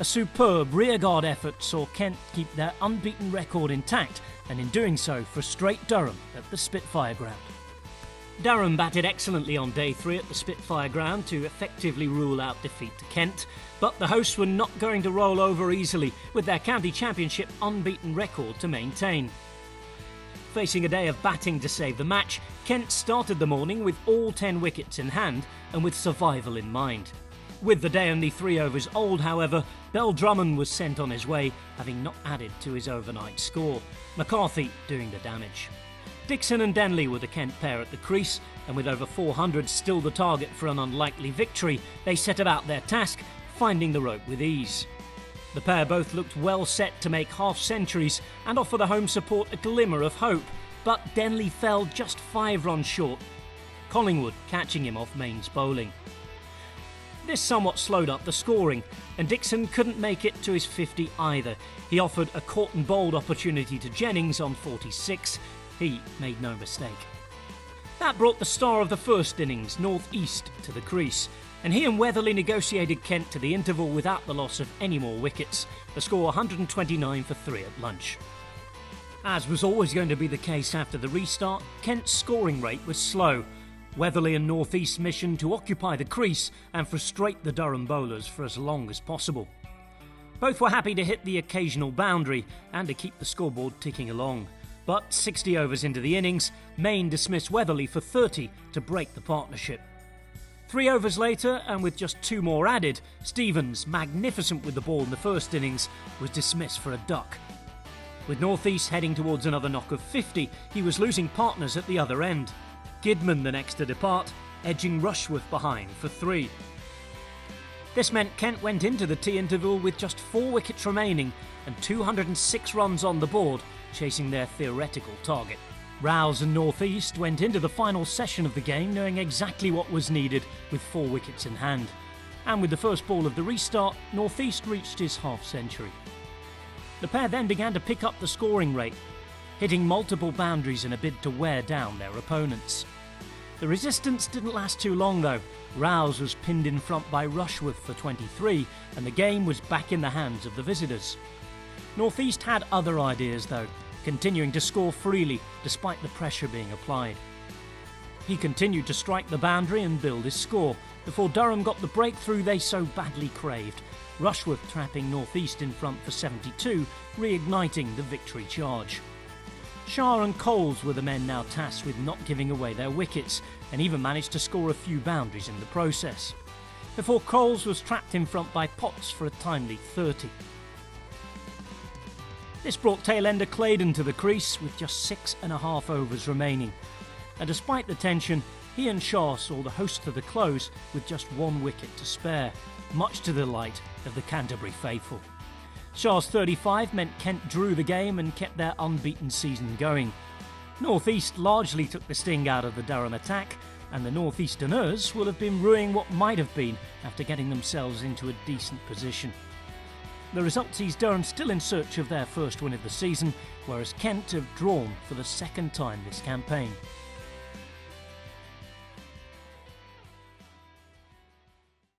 A superb rearguard effort saw Kent keep their unbeaten record intact, and in doing so frustrate Durham at the Spitfire ground. Durham batted excellently on day 3 at the Spitfire ground to effectively rule out defeat to Kent, but the hosts were not going to roll over easily, with their county championship unbeaten record to maintain. Facing a day of batting to save the match, Kent started the morning with all 10 wickets in hand and with survival in mind. With the day only 3 overs old, however, Bell Drummond was sent on his way, having not added to his overnight score, McCarthy doing the damage. Dixon and Denley were the Kent pair at the crease, and with over 400 still the target for an unlikely victory, they set about their task, finding the rope with ease. The pair both looked well set to make half-centuries and offer the home support a glimmer of hope, but Denley fell just 5 runs short, Collingwood catching him off mains bowling. This somewhat slowed up the scoring, and Dixon couldn't make it to his 50 either. He offered a caught and bowled opportunity to Jennings on 46. He made no mistake. That brought the star of the first innings, North East, to the crease, and he and Weatherly negotiated Kent to the interval without the loss of any more wickets. The score 129 for 3 at lunch. As was always going to be the case after the restart, Kent's scoring rate was slow. Weatherly and North East's mission to occupy the crease and frustrate the Durham bowlers for as long as possible. Both were happy to hit the occasional boundary and to keep the scoreboard ticking along. But 60 overs into the innings, Main dismissed Weatherly for 30 to break the partnership. 3 overs later, and with just 2 more added, Stevens, magnificent with the ball in the first innings, was dismissed for a duck. With North East heading towards another knock of 50, he was losing partners at the other end. Gidman the next to depart, edging Rushworth behind for 3. This meant Kent went into the tea interval with just 4 wickets remaining and 206 runs on the board, chasing their theoretical target. Rouse and North East went into the final session of the game knowing exactly what was needed with 4 wickets in hand. And with the first ball of the restart, North East reached his half-century. The pair then began to pick up the scoring rate, hitting multiple boundaries in a bid to wear down their opponents. The resistance didn't last too long though. Rouse was pinned in front by Rushworth for 23, and the game was back in the hands of the visitors. North East had other ideas though, continuing to score freely despite the pressure being applied. He continued to strike the boundary and build his score before Durham got the breakthrough they so badly craved, Rushworth trapping North East in front for 72, reigniting the victory charge. Shah and Coles were the men now tasked with not giving away their wickets, and even managed to score a few boundaries in the process, before Coles was trapped in front by Potts for a timely 30. This brought tail-ender Claydon to the crease with just 6.5 overs remaining, and despite the tension, he and Shah saw the host to the close with just 1 wicket to spare, much to the delight of the Canterbury faithful. Shah's 35 meant Kent drew the game and kept their unbeaten season going. North East largely took the sting out of the Durham attack, and the North Easterners will have been ruining what might have been after getting themselves into a decent position. The result sees Durham still in search of their first win of the season, whereas Kent have drawn for the 2nd time this campaign.